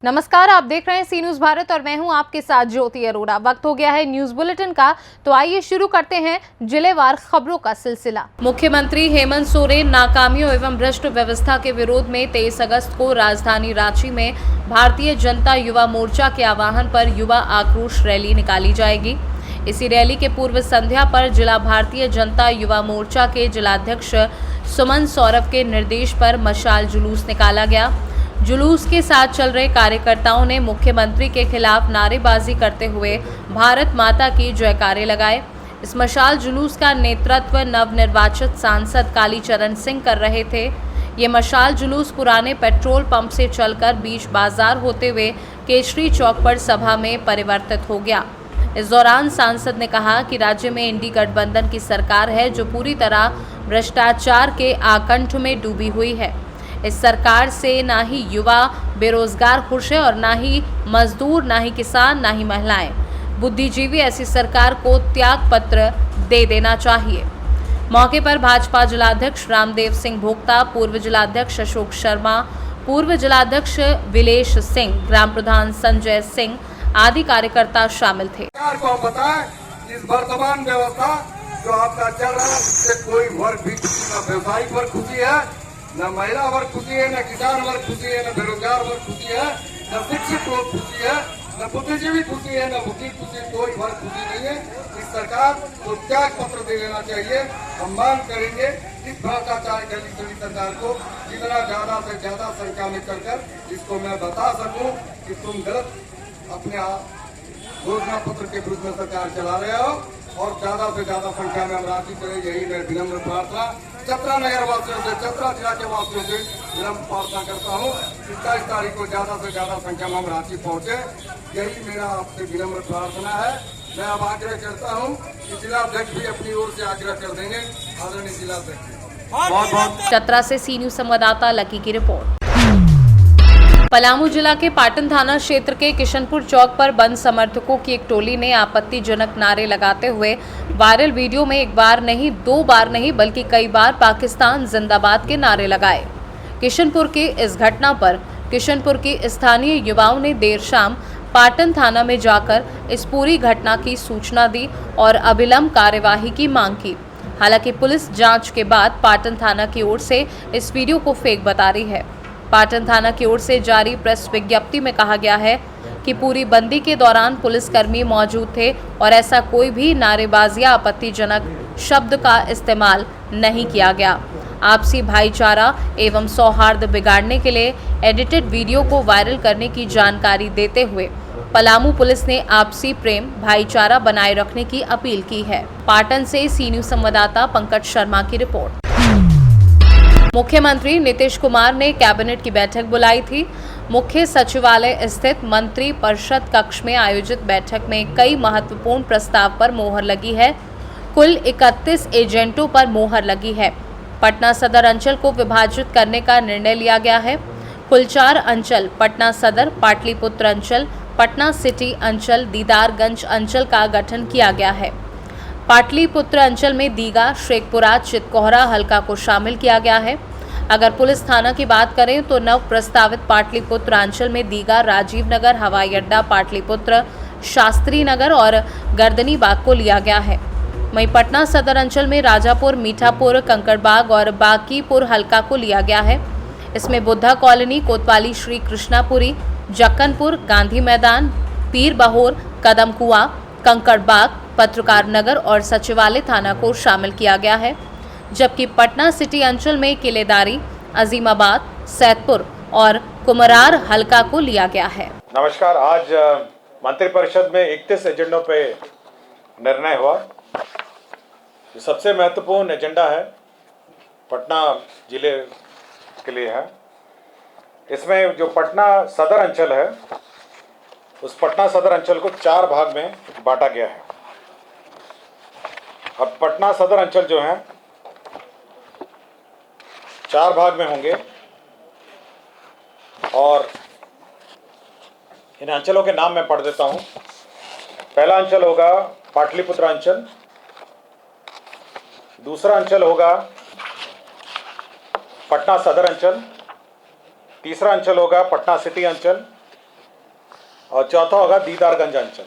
नमस्कार, आप देख रहे हैं सी न्यूज भारत और मैं हूं आपके साथ ज्योति अरोड़ा। वक्त हो गया है न्यूज बुलेटिन का, तो आइए शुरू करते हैं जिलेवार खबरों का सिलसिला। मुख्यमंत्री हेमंत सोरेन नाकामियों एवं भ्रष्ट व्यवस्था के विरोध में 23 अगस्त को राजधानी रांची में भारतीय जनता युवा मोर्चा के आह्वान पर युवा आक्रोश रैली निकाली जाएगी। इसी रैली के पूर्व संध्या पर जिला भारतीय जनता युवा मोर्चा के जिलाध्यक्ष सुमन सौरभ के निर्देश पर मशाल जुलूस निकाला गया। जुलूस के साथ चल रहे कार्यकर्ताओं ने मुख्यमंत्री के खिलाफ नारेबाजी करते हुए भारत माता की जयकारे लगाए। इस मशाल जुलूस का नेतृत्व नवनिर्वाचित सांसद कालीचरण सिंह कर रहे थे। ये मशाल जुलूस पुराने पेट्रोल पंप से चलकर बीच बाजार होते हुए केसरी चौक पर सभा में परिवर्तित हो गया। इस दौरान सांसद ने कहा कि राज्य में इंडी गठबंधन की सरकार है जो पूरी तरह भ्रष्टाचार के आकंठ में डूबी हुई है। इस सरकार से ना ही युवा बेरोजगार खुश है और ना ही मजदूर, ना ही किसान, ना ही महिलाएं। बुद्धिजीवी ऐसी सरकार को त्याग पत्र दे देना चाहिए। मौके पर भाजपा जिलाध्यक्ष रामदेव सिंह भोक्ता, पूर्व जिलाध्यक्ष अशोक शर्मा, पूर्व जिलाध्यक्ष विलेश सिंह, ग्राम प्रधान संजय सिंह आदि कार्यकर्ता शामिल थे। को बताएं, इस वर्तमान व्यवस्था जो आपका चल रहा है इससे कोई वर्ग भी व्यवसायिक वर्ग खुशी है, न महिला वर्ग खुशी है, न किसान वर्ग खुशी है, न बेरोजगार वर्ग खुशी है, न शिक्षित लोग खुशी है, न बुद्धिजीवी खुशी है, न बुद्धि खुशी, कोई वर्ग खुशी नहीं है। इस सरकार को त्याग पत्र दे देना चाहिए। हम मांग करेंगे इस भ्रष्टाचार गली सरकार को जितना ज्यादा से ज्यादा संख्या में कर इसको मैं बता सकूं कि तुम गलत अपने घोषणा पत्र के विरुद्ध में सरकार चला रहे हो और ज्यादा से ज्यादा संख्या में हम राशि करें, यही मैं विनम्र प्रार्थना चतरा नगर वासियों से, चतरा जिला के वासियों से विनम्र प्रार्थना करता हूँ। 27 तारीख को ज्यादा से ज्यादा संख्या में हम रांची पहुँचे, यही मेरा आपसे विनम्र प्रार्थना है। मैं अब आग्रह करता हूँ कि जिलाध्यक्ष भी अपनी ओर से आग्रह कर देंगे। आदरणीय जिलाध्यक्ष, बहुत बहुत। चतरा से सी न्यूज संवाददाता लकी की रिपोर्ट। पलामू जिला के पाटन थाना क्षेत्र के किशनपुर चौक पर बंद समर्थकों की एक टोली ने आपत्तिजनक नारे लगाते हुए वायरल वीडियो में एक बार नहीं, दो बार नहीं बल्कि कई बार पाकिस्तान जिंदाबाद के नारे लगाए। किशनपुर की इस घटना पर किशनपुर के स्थानीय युवाओं ने देर शाम पाटन थाना में जाकर इस पूरी घटना की सूचना दी और अविलंब कार्यवाही की मांग की। हालांकि पुलिस जांच के बाद पाटन थाना की ओर से इस वीडियो को फेक बता रही है। पाटन थाना की ओर से जारी प्रेस विज्ञप्ति में कहा गया है कि पूरी बंदी के दौरान पुलिसकर्मी मौजूद थे और ऐसा कोई भी नारेबाजी या आपत्तिजनक शब्द का इस्तेमाल नहीं किया गया। आपसी भाईचारा एवं सौहार्द बिगाड़ने के लिए एडिटेड वीडियो को वायरल करने की जानकारी देते हुए पलामू पुलिस ने आपसी प्रेम भाईचारा बनाए रखने की अपील की है। पाटन से सी न्यूज संवाददाता पंकज शर्मा की रिपोर्ट। मुख्यमंत्री नीतीश कुमार ने कैबिनेट की बैठक बुलाई थी। मुख्य सचिवालय स्थित मंत्री परिषद कक्ष में आयोजित बैठक में कई महत्वपूर्ण प्रस्ताव पर मोहर लगी है। कुल 31 एजेंटों पर मोहर लगी है। पटना सदर अंचल को विभाजित करने का निर्णय लिया गया है। कुल 4 अंचल पटना सदर, पाटलिपुत्र अंचल, पटना सिटी अंचल, दीदारगंज अंचल का गठन किया गया है। पाटलिपुत्र अंचल में दीघा, शेखपुरा, चितकोहरा हल्का को शामिल किया गया है। अगर पुलिस थाना की बात करें तो नव प्रस्तावित पाटलिपुत्र अंचल में दीघा, राजीव नगर, हवाई अड्डा, पाटलिपुत्र, शास्त्री नगर और गर्दनी बाग को लिया गया है। वहीं पटना सदर अंचल में राजापुर, मीठापुर, कंकड़बाग और बांकीपुर हल्का को लिया गया है। इसमें बुद्धा कॉलोनी, कोतवाली, श्री कृष्णापुरी, जक्कनपुर, गांधी मैदान, पीर बहोर, कदम कुआं, कंकड़बाग, पत्रकार नगर और सचिवालय थाना को शामिल किया गया है। जबकि पटना सिटी अंचल में किलेदारी, अजीमाबाद, सैदपुर और कुमरार हल्का को लिया गया है। नमस्कार। आज मंत्रिपरिषद में 31 एजेंडों पे निर्णय हुआ। ये सबसे महत्वपूर्ण एजेंडा है, पटना जिले के लिए है। इसमें जो पटना सदर अंचल है, उस पटना सदर अंचल को 4 भाग में बांटा गया है। अब पटना सदर अंचल जो है 4 भाग में होंगे और इन अंचलों के नाम मैं पढ़ देता हूं। पहला अंचल होगा पाटलिपुत्र अंचल, दूसरा अंचल होगा पटना सदर अंचल, तीसरा अंचल होगा पटना सिटी अंचल, और चौथा होगा दीदारगंज अंचल।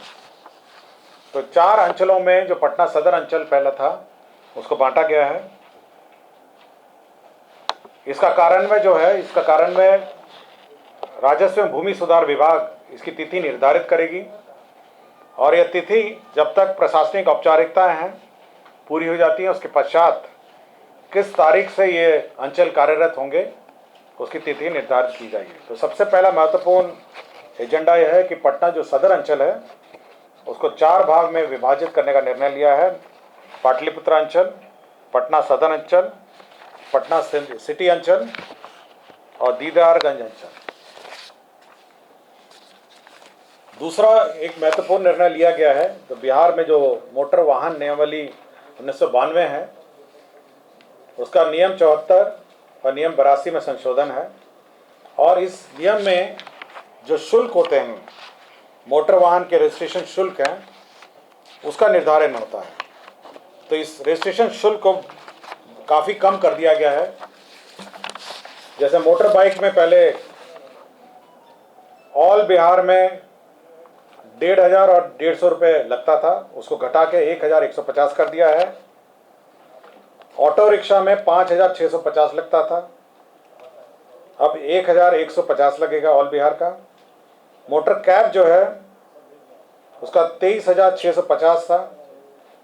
तो 4 अंचलों में जो पटना सदर अंचल पहला था उसको बांटा गया है। इसका कारण में राजस्व एवं भूमि सुधार विभाग इसकी तिथि निर्धारित करेगी और यह तिथि जब तक प्रशासनिक औपचारिकताएं हैं पूरी हो जाती हैं उसके पश्चात किस तारीख से ये अंचल कार्यरत होंगे उसकी तिथि निर्धारित की जाएगी। तो सबसे पहला महत्वपूर्ण एजेंडा यह है कि पटना जो सदर अंचल है उसको 4 भाग में विभाजित करने का निर्णय लिया है। पाटलिपुत्र अंचल, पटना सदर अंचल, पटना सिटी अंचल और दीदारगंज अंचल। दूसरा एक महत्वपूर्ण निर्णय लिया गया है तो बिहार में जो मोटर वाहन नियमावली 1992 है उसका नियम 74 और नियम 82 में संशोधन है और इस नियम में जो शुल्क होते हैं, मोटर वाहन के रजिस्ट्रेशन शुल्क हैं, उसका निर्धारण होता है। तो इस रजिस्ट्रेशन शुल्क को काफ़ी कम कर दिया गया है। जैसे मोटर बाइक में पहले ऑल बिहार में 1,500 और 150 रुपये लगता था, उसको घटा के 1,150 कर दिया है। ऑटो रिक्शा में 5,650 लगता था, अब 1,150 लगेगा ऑल बिहार का। मोटर कैब जो है उसका 23,650 था,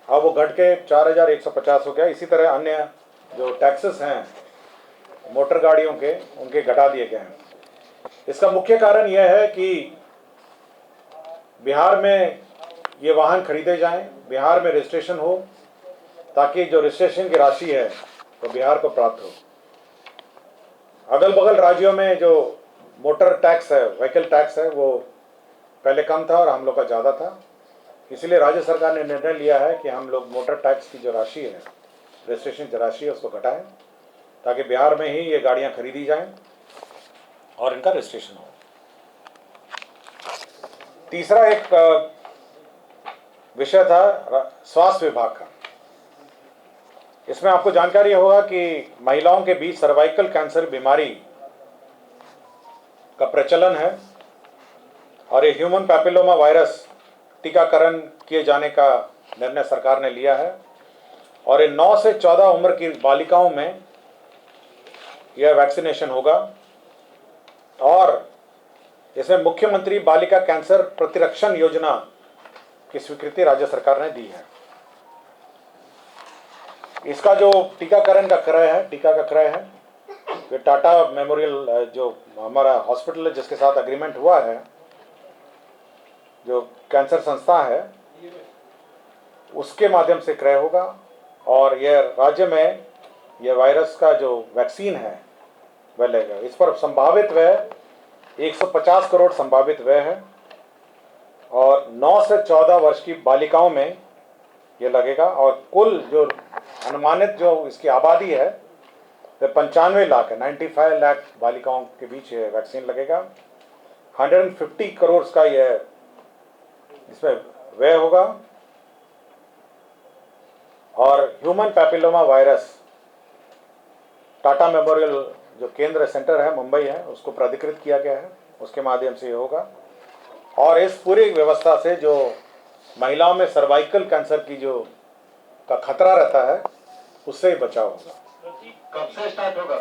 अब वो घट के 4,150 हो गया। इसी तरह अन्य जो टैक्सेस हैं मोटर गाड़ियों के उनके घटा दिए गए हैं। इसका मुख्य कारण यह है कि बिहार में ये वाहन खरीदे जाएं, बिहार में रजिस्ट्रेशन हो ताकि जो रजिस्ट्रेशन की राशि है वो बिहार को प्राप्त हो। अगल बगल राज्यों में जो मोटर टैक्स है, व्हीकल टैक्स है, वो पहले कम था और हम लोग का ज़्यादा था। इसलिए राज्य सरकार ने निर्णय लिया है कि हम लोग मोटर टैक्स की जो राशि है, रजिस्ट्रेशन की राशि है, उसको घटाएं ताकि बिहार में ही ये गाड़ियाँ खरीदी जाएं और इनका रजिस्ट्रेशन हो। तीसरा एक विषय था स्वास्थ्य विभाग का। इसमें आपको जानकारी होगा कि महिलाओं के बीच सर्वाइकल कैंसर बीमारी का प्रचलन है और ये ह्यूमन पैपिलोमा वायरस टीकाकरण किए जाने का निर्णय सरकार ने लिया है और ये 9 से 14 उम्र की बालिकाओं में यह वैक्सीनेशन होगा और इसमें मुख्यमंत्री बालिका कैंसर प्रतिरक्षण योजना की स्वीकृति राज्य सरकार ने दी है। इसका जो टीकाकरण का क्रय है, टीका का क्रय है, ये टाटा मेमोरियल जो हमारा हॉस्पिटल है जिसके साथ एग्रीमेंट हुआ है, जो कैंसर संस्था है, उसके माध्यम से क्रय होगा और यह राज्य में यह वायरस का जो वैक्सीन है वह लेगा। इस पर संभावित व्यय 150 करोड़ संभावित व्यय है और 9 से 14 वर्ष की बालिकाओं में ये लगेगा और कुल जो अनुमानित जो इसकी आबादी है वह 95 लाख है। 95 लाख बालिकाओं के बीच ये वैक्सीन लगेगा। 150 करोड़ का यह इसमें व्यय होगा और human papilloma virus Tata memorial जो केंद्र सेंटर है मुंबई है उसको प्राधिकृत किया गया है, उसके माध्यम से ये होगा और इस पूरी व्यवस्था से जो महिलाओं में सर्वाइकल कैंसर की जो का खतरा रहता है उससे ही बचाव होगा। कब से स्टार्ट होगा?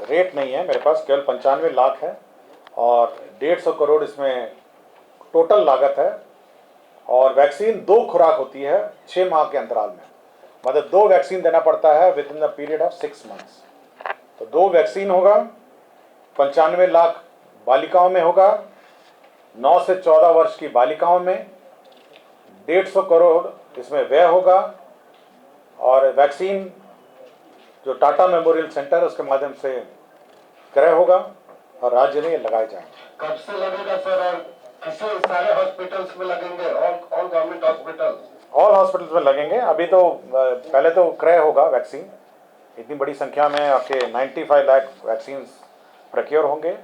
रेट नहीं है मेरे पास, केवल 95 लाख है और 150 करोड़ इसमें टोटल लागत है और वैक्सीन 2 खुराक होती है 6 माह के अंतराल में, मतलब 2 वैक्सीन देना पड़ता है with in the period of 6 months. तो 2 वैक्सीन होगा, 95 लाख बालिकाओं में होगा, 9 से 14 वर्ष की बालिकाओं में 150 करोड़ इसमें व्यय होगा और वैक्सीन जो टाटा मेमोरियल सेंटर है उसके माध्यम से क्रय होगा और राज्य में ये लगाए जाएंगे। कब से लगेगा सर और किसी सारे हॉस्पिटल्स में लगेंगे? All government hospital? All hospitals में लगेंगे। अभी तो पहले तो क्रय होगा वैक्सीन, इतनी बड़ी संख्या में आपके 95 लाख वैक्सीन प्रोक्योर होंगे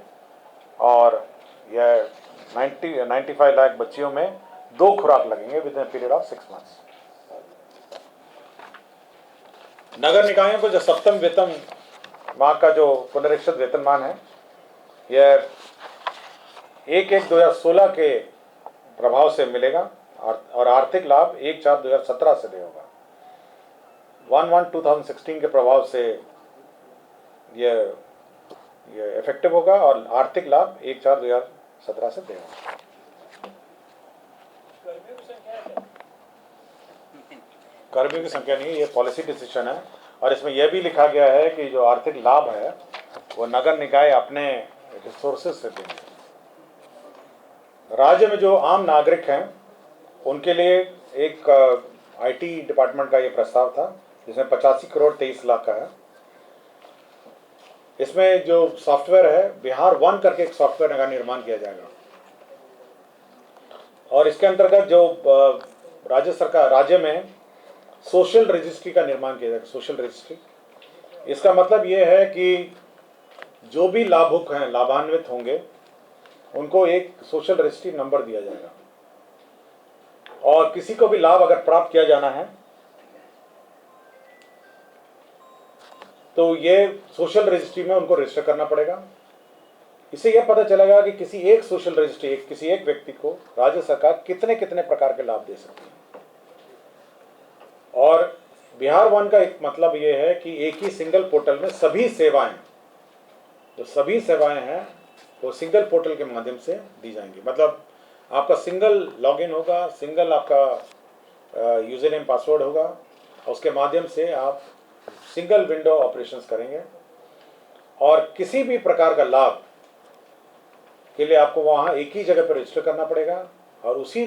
और यह 95 लाख बच्चियों में 2 खुराक लगेंगे with in period of 6 months. नगर निकायों को जो सप्तम वेतन माह का जो पुनरीक्षित वेतनमान है यह 1/1/2016 के प्रभाव से मिलेगा और आर्थिक लाभ 1/4/2017 से देगा। 1/1/2016 के प्रभाव से ये इफेक्टिव होगा और आर्थिक लाभ 1/4/2017 से देगा। कर्मियों की संख्या नहीं, ये पॉलिसी डिसीजन है और इसमें यह भी लिखा गया है कि जो आर्थिक लाभ है वो नगर निकाय अपने रिसोर्सेज से देंगे। राज्य में जो आम नागरिक हैं उनके लिए एक आईटी डिपार्टमेंट का ये प्रस्ताव था जिसमें 85 करोड़ 23 लाख का है। इसमें जो सॉफ्टवेयर है बिहार वन करके एक सॉफ्टवेयर का निर्माण किया जाएगा और इसके अंतर्गत जो राज्य में सोशल रजिस्ट्री का निर्माण किया जाएगा। सोशल रजिस्ट्री, इसका मतलब ये है कि जो भी लाभुक हैं, लाभान्वित होंगे, उनको एक सोशल रजिस्ट्री नंबर दिया जाएगा और किसी को भी लाभ अगर प्राप्त किया जाना है तो ये सोशल रजिस्ट्री में उनको रजिस्टर करना पड़ेगा। इससे यह पता चलेगा कि किसी एक सोशल रजिस्ट्री, किसी एक व्यक्ति को राज्य सरकार कितने कितने प्रकार के लाभ दे सकती है। और बिहार वन का एक मतलब ये है कि एक ही सिंगल पोर्टल में सभी सेवाएं, जो सभी सेवाएं हैं वो सिंगल पोर्टल के माध्यम से दी जाएंगी। मतलब आपका सिंगल लॉगिन होगा, सिंगल आपका यूजर नेम पासवर्ड होगा और उसके माध्यम से आप सिंगल विंडो ऑपरेशंस करेंगे और किसी भी प्रकार का लाभ के लिए आपको वहाँ एक ही जगह पर रजिस्टर करना पड़ेगा और उसी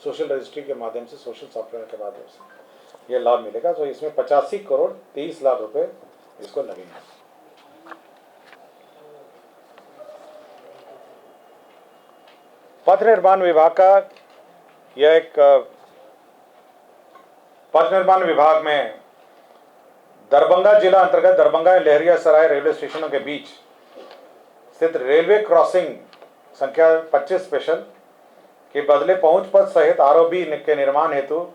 सोशल रजिस्ट्री के माध्यम से, सोशल सॉफ्टवेयर के माध्यम से ये लाभ मिलेगा। तो इसमें 85 करोड़ 23 लाख रुपए इसको लगेंगे। पथ निर्माण विभाग का यह एक पथ निर्माण विभाग में दरभंगा जिला अंतर्गत दरभंगा लहरियासराय रेलवे स्टेशनों के बीच स्थित रेलवे क्रॉसिंग संख्या 25 स्पेशल के बदले पहुंच पथ सहित आरओबी के निर्माण हेतु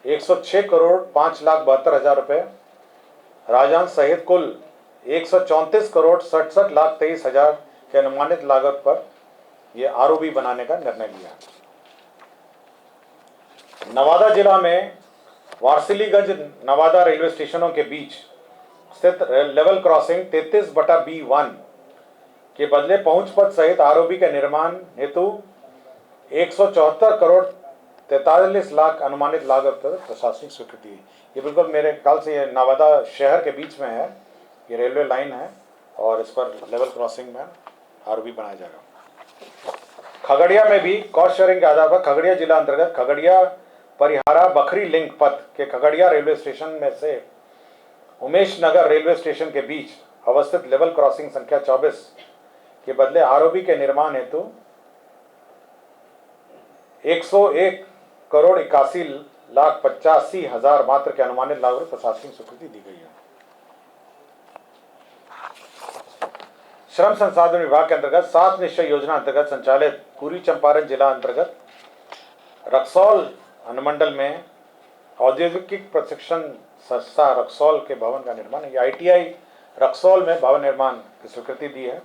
106 करोड़ 5,72,000 रुपए राजस्व सहित कुल 134 करोड़ 67,23,000 के अनुमानित लागत पर यह आरओबी बनाने का निर्णय लिया। नवादा जिला में वारसिलीगंज नवादा रेलवे स्टेशनों के बीच स्थित लेवल क्रॉसिंग 33/B1 के बदले पहुंच पथ सहित आरओबी के निर्माण हेतु 174 करोड़ 43 लाख अनुमानित लागत पर प्रशासनिक स्वीकृति। ये बिल्कुल मेरे ख्याल से ये नवादा शहर के बीच में है, ये रेलवे लाइन है और इस पर लेवल क्रॉसिंग में आरओबी बनाया जाएगा। खगड़िया में भी कॉस्ट शेयरिंग के आधार पर खगड़िया जिला अंतर्गत खगड़िया परिहारा बखरी लिंक पथ के खगड़िया रेलवे स्टेशन में से उमेश नगर रेलवे स्टेशन के बीच अवस्थित लेवल क्रॉसिंग संख्या 24 के बदले आरओबी के निर्माण हेतु 101 करोड़ 81,85,000 मात्र के अनुमानित लागत प्रशासनिक स्वीकृति दी गई है। श्रम संसाधन विभाग के अंतर्गत 7 निश्चय योजना अंतर्गत संचालित पूर्वी चंपारण जिला अंतर्गत रक्सौल अनुमंडल में औद्योगिक प्रशिक्षण संस्था रक्सौल के भवन का निर्माण है। आईटीआई रक्सौल में भवन निर्माण की स्वीकृति दी है।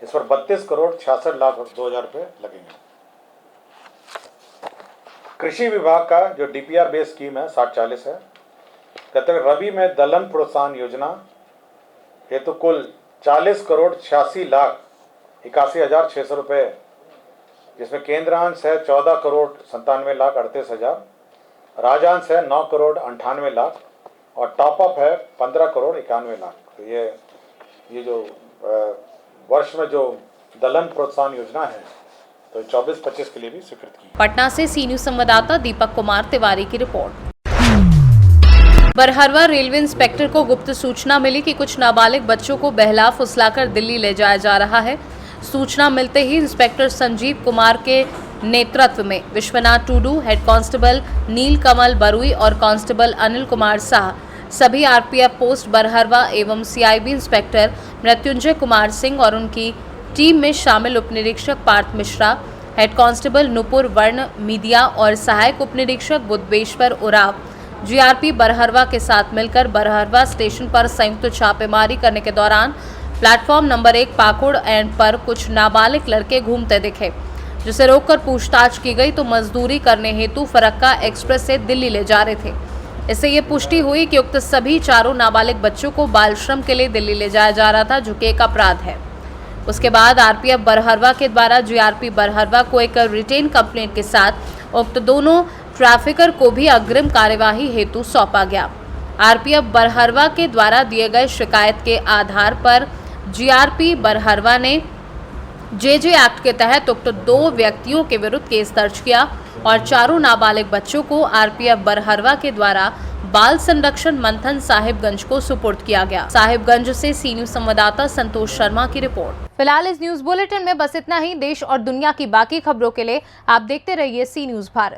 इस पर 32 करोड़ 66 लाख 2,000 रुपये लगेंगे। कृषि विभाग का जो डीपीआर बेस स्कीम है 60-40 है। कहते हैं रबी में दलहन प्रोत्साहन योजना हेतु कुल 40 करोड़ 86 लाख 81,600 रुपये, जिसमें केंद्रांश है 14 करोड़ 97 लाख 38,000, राज्यांश है 9 करोड़ 98 लाख और टॉपअप है 15 करोड़ 91 लाख। तो ये जो वर्ष में जो दलहन प्रोत्साहन योजना है तो 24-25 के लिए भी स्वीकृत की। पटना से सी न्यूज संवाददाता दीपक कुमार तिवारी की रिपोर्ट। बरहरवा रेलवे इंस्पेक्टर को गुप्त सूचना मिली कि कुछ नाबालिग बच्चों को बहला फुसलाकर दिल्ली ले जाया जा रहा है। सूचना मिलते ही इंस्पेक्टर संजीव कुमार के नेतृत्व में Vishwanath to do, head constable Neel Kamal Barui और कांस्टेबल अनिल कुमार शाह सभी आरपीएफ पोस्ट बरहरवा एवं सीआईबी इंस्पेक्टर मृत्युंजय कुमार सिंह और उनकी टीम में शामिल उप निरीक्षक पार्थ मिश्रा, हेड कांस्टेबल नुपुर वर्ण मीदिया और सहायक उप निरीक्षक बुद्धेश्वर उराव जीआरपी बरहरवा के साथ मिलकर बरहरवा स्टेशन पर संयुक्त छापेमारी करने के दौरान प्लेटफॉर्म नंबर 1 पाकुड़ एंड पर कुछ नाबालिग लड़के घूमते दिखे, जिसे रोककर पूछताछ की गई तो मजदूरी करने हेतु फरक्का एक्सप्रेस से दिल्ली ले जा रहे थे। इससे ये पुष्टि हुई कि उक्त सभी चारों नाबालिग बच्चों को बाल श्रम के लिए दिल्ली ले जाया जा रहा था, जो कि एक अपराध है। उसके बाद आरपीएफ बरहरवा के द्वारा जीआरपी बरहरवा को एक रिटेन कंप्लेंट के साथ उक्त दोनों ट्रैफिकर को भी अग्रिम कार्यवाही हेतु सौंपा गया। आरपीएफ बरहरवा के द्वारा दिए गए शिकायत के आधार पर जीआरपी बरहरवा ने जेजे एक्ट के तहत उक्त 2 व्यक्तियों के विरुद्ध केस दर्ज किया और चारों नाबालिग बच्चों को आरपीएफ बरहरवा के द्वारा बाल संरक्षण मंथन साहिबगंज को सुपुर्द किया गया। साहिबगंज से सी न्यूज संवाददाता संतोष शर्मा की रिपोर्ट। फिलहाल इस न्यूज बुलेटिन में बस इतना ही। देश और दुनिया की बाकी खबरों के लिए आप देखते रहिए सी न्यूज भारत।